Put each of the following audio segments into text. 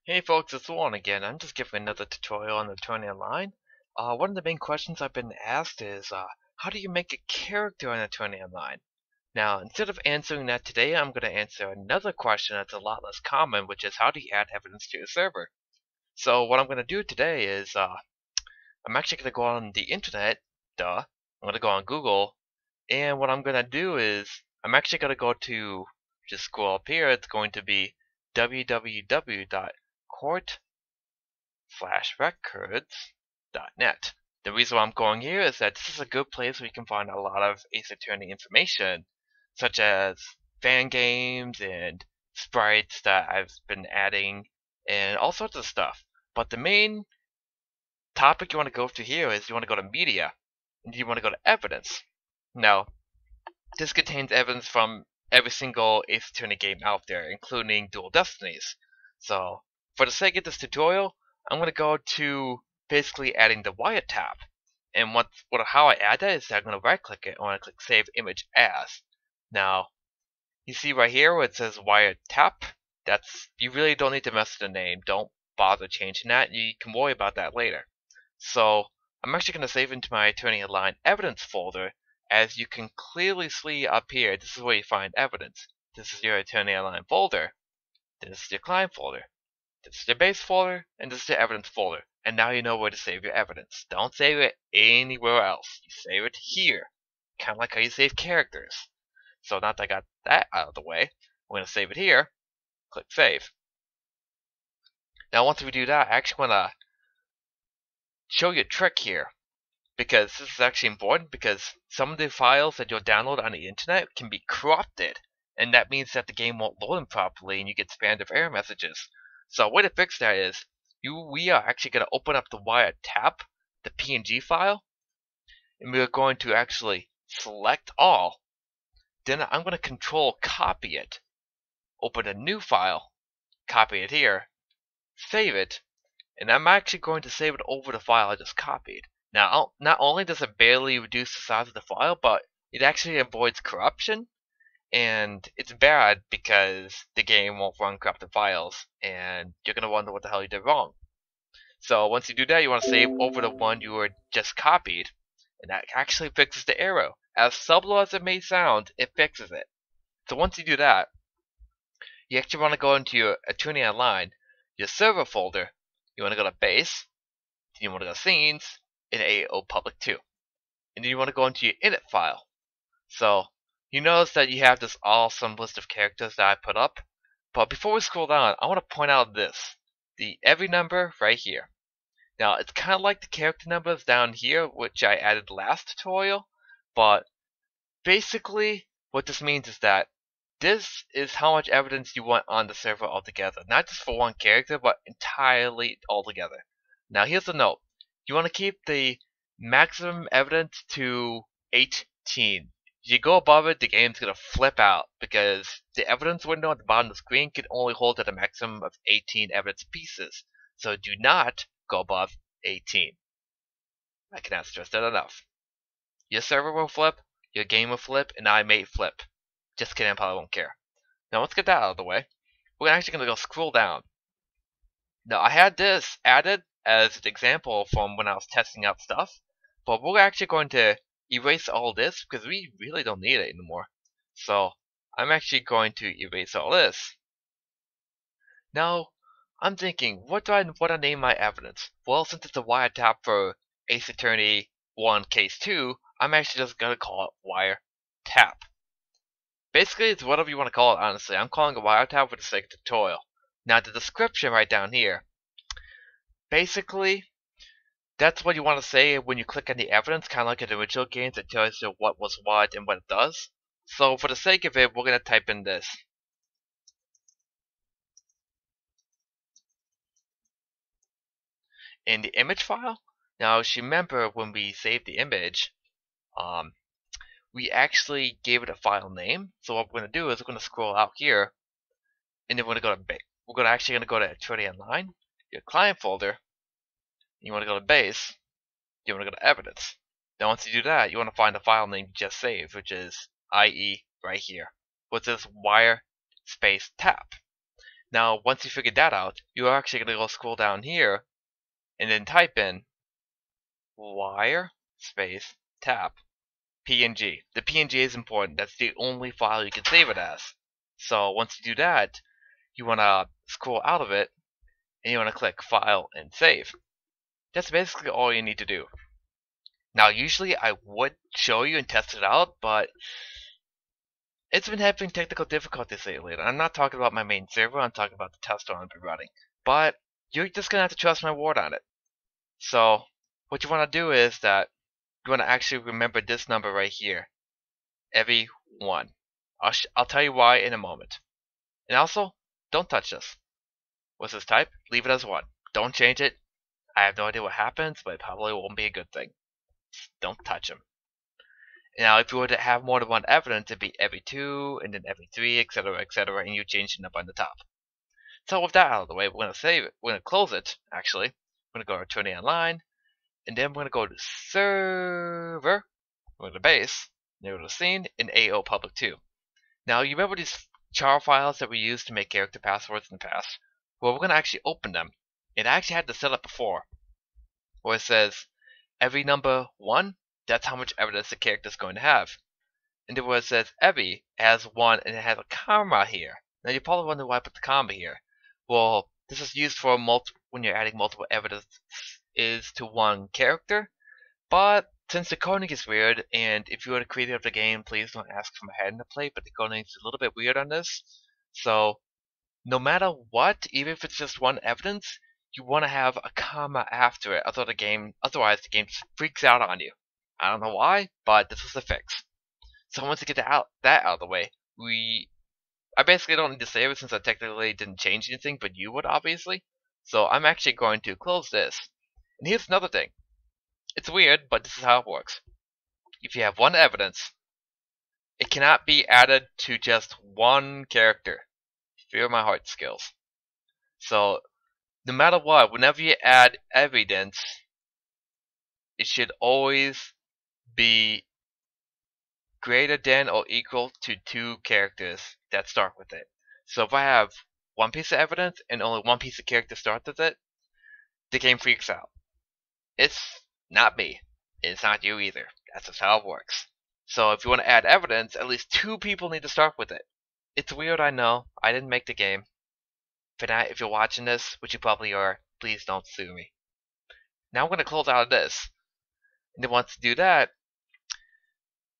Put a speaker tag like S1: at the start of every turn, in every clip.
S1: Hey folks, it's Warren again. I'm just giving another tutorial on the Attorney Online. One of the main questions I've been asked is, how do you make a character on Attorney Online? Now, instead of answering that today, I'm going to answer another question that's a lot less common, which is how do you add evidence to your server? So what I'm going to do today is, I'm actually going to go on the internet, duh. I'm going to go on Google, and what I'm going to do is, I'm actually going to go to, just scroll up here, it's going to be www.court/records.net. The reason why I'm going here is that this is a good place where you can find a lot of Ace Attorney information, such as fan games and sprites that I've been adding, and all sorts of stuff. But the main topic you want to go to here is you want to go to media, and you want to go to evidence. Now, this contains evidence from every single Ace Attorney game out there, including Dual Destinies. So, for the sake of this tutorial, I'm going to go to basically adding the wiretap. And how I add that is that I'm going to right click it and I want to click Save Image As. Now, you see right here where it says wiretap, you really don't need to mess with the name. Don't bother changing that. You can worry about that later. So, I'm actually going to save into my Attorney Online Evidence folder. As you can clearly see up here, this is where you find evidence. This is your Attorney Online folder. This is your client folder. This is your base folder, and this is your evidence folder. And now you know where to save your evidence. Don't save it anywhere else. You save it here. Kind of like how you save characters. So now that I got that out of the way, I'm going to save it here. Click Save. Now once we do that, I actually want to show you a trick here, because this is actually important, because some of the files that you'll download on the internet can be corrupted, and that means that the game won't load them properly and you get spammed of error messages. So a way to fix that is, we are actually going to open up the wiretap, the PNG file, and we are going to actually select all. Then I'm going to control copy it, open a new file, copy it here, save it, and I'm actually going to save it over the file I just copied. Now, not only does it barely reduce the size of the file, but it actually avoids corruption, and it's bad because the game won't run corrupted files, and you're going to wonder what the hell you did wrong. So once you do that, you want to save over the one you were just copied, and that actually fixes the error. As subtle as it may sound, it fixes it. So once you do that, you actually want to go into your Attorney Online, your server folder. You want to go to Base, then you want to go to Scenes, and AO Public 2. And then you want to go into your init file. So you notice that you have this awesome list of characters that I put up. But before we scroll down, I want to point out this. The every number right here. Now, it's kind of like the character numbers down here, which I added last tutorial. But basically, what this means is that this is how much evidence you want on the server altogether. Not just for one character, but entirely altogether. Now, here's the note. You want to keep the maximum evidence to 18. If you go above it, the game's going to flip out, because the evidence window at the bottom of the screen can only hold at a maximum of 18 evidence pieces. So do not go above 18. I cannot stress that enough. Your server will flip, your game will flip, and I may flip. Just kidding, I probably won't care. Now let's get that out of the way. We're actually going to go scroll down. Now I had this added as an example from when I was testing out stuff, but we're actually going to erase all this because we really don't need it anymore. So I'm actually going to erase all this. Now I'm thinking, what do I want to name my evidence? Well, since it's a wiretap for Ace Attorney 1 Case 2, I'm actually just going to call it wiretap. Basically, it's whatever you want to call it, honestly. I'm calling it wiretap for the sake of the tutorial. Now the description right down here, basically, that's what you want to say when you click on the evidence, kind of like in the original games. It tells you what was what and what it does. So for the sake of it, we're going to type in this. In the image file, now if you remember when we saved the image, we actually gave it a file name. So what we're going to do is we're going to scroll out here, and then we're going to go to Attorney Online, your client folder. You want to go to Base, you want to go to Evidence. Now once you do that, you want to find the file name you just saved, which is IE right here, which is wire space tap. Now, once you figured that out, you're actually going to go scroll down here and then type in wire space tap PNG. The PNG is important. That's the only file you can save it as. So once you do that, you want to scroll out of it and you want to click File and Save. That's basically all you need to do. Now, usually I would show you and test it out, but it's been having technical difficulties lately. I'm not talking about my main server, I'm talking about the tester I've been running. But you're just going to have to trust my word on it. So what you want to do is that you want to actually remember this number right here. Every one. I'll tell you why in a moment. And also, don't touch this. What's this type? Leave it as 1. Don't change it. I have no idea what happens, but it probably won't be a good thing. Don't touch them. Now, if you were to have more than one evidence, it'd be every 2, and then every 3, etc., and you change it up on the top. So with that out of the way, we're going to save it. We're going to close it, actually. We're going to go to Attorney Online, and then we're going to go to Server, we're going to Base, then go to Scene, and AO Public 2. Now, you remember these char files that we used to make character passwords in the past? Well, we're going to actually open them. And I actually had this set up before, where it says, every number 1, that's how much evidence the character is going to have. And then where it says every has 1 and it has a comma here. Now you probably wonder why I put the comma here. Well, this is used for when you're adding multiple evidence is to one character. But since the coding is weird, and if you are the creator of the game, please don't ask for my head in the plate, but the coding is a little bit weird on this. So no matter what, even if it's just one evidence, you want to have a comma after it, otherwise the game freaks out on you. I don't know why, but this is the fix. So once you get that out of the way, I basically don't need to save it since I technically didn't change anything, but you would obviously. So I'm actually going to close this. And here's another thing. It's weird, but this is how it works. If you have one evidence, it cannot be added to just one character. Fear my heart skills. So no matter what, whenever you add evidence, it should always be greater than or equal to 2 characters that start with it. So if I have one piece of evidence and only one piece of character starts with it, the game freaks out. It's not me. It's not you either. That's just how it works. So if you want to add evidence, at least 2 people need to start with it. It's weird, I know. I didn't make the game. If you're watching this, which you probably are, please don't sue me. Now I'm going to close out of this. And then once you do that,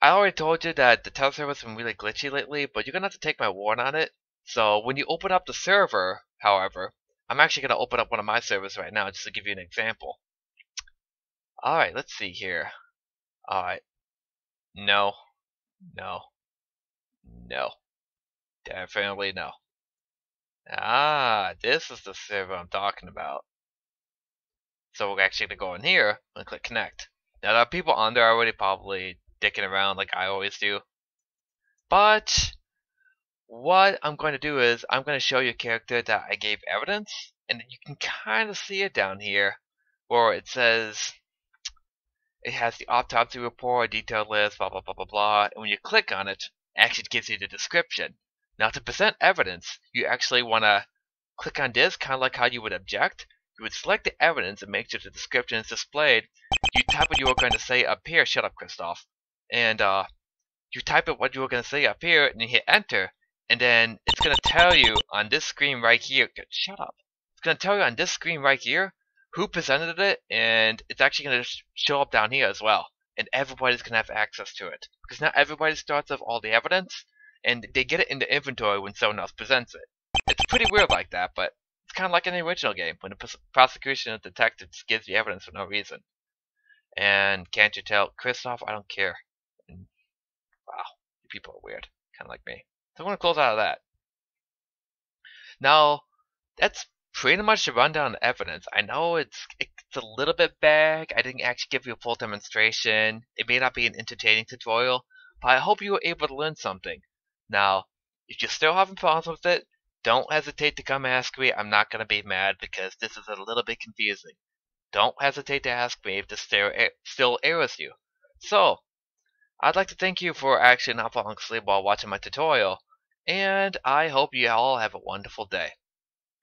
S1: I already told you that the test server has been really glitchy lately, but you're going to have to take my word on it. So when you open up the server, however, I'm actually going to open up one of my servers right now just to give you an example. Alright, let's see here. Alright. No. No. No. Definitely no. Ah, this is the server I'm talking about. So we're actually going to go in here and click connect. Now there are people on there already probably dicking around like I always do. But what I'm going to do is I'm going to show you a character that I gave evidence, and you can kind of see it down here where it says it has the autopsy report, detailed list, blah blah blah blah blah, and when you click on it, it actually gives you the description. Now to present evidence, you actually want to click on this, kind of like how you would object. You would select the evidence and make sure the description is displayed. You type what you were going to say up here. Shut up, Christoph. And you type it what you were going to say up here, and you hit enter. And then it's going to tell you on this screen right here. Shut up. It's going to tell you on this screen right here who presented it, and it's actually going to show up down here as well. And everybody's going to have access to it. Because not everybody starts with all the evidence, and they get it in the inventory when someone else presents it. It's pretty weird like that, but it's kind of like in the original game, when the prosecution and detective just gives you evidence for no reason. And can't you tell? Christoph, I don't care. And, wow, you people are weird. Kind of like me. So I'm going to close out of that. Now, that's pretty much the rundown of evidence. I know it's a little bit vague. I didn't actually give you a full demonstration. It may not be an entertaining tutorial, but I hope you were able to learn something. Now, if you're still having problems with it, don't hesitate to come ask me. I'm not going to be mad because this is a little bit confusing. Don't hesitate to ask me if this still errors you. So, I'd like to thank you for actually not falling asleep while watching my tutorial, and I hope you all have a wonderful day.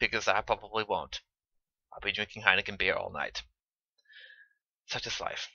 S1: because I probably won't. I'll be drinking Heineken beer all night. Such is life.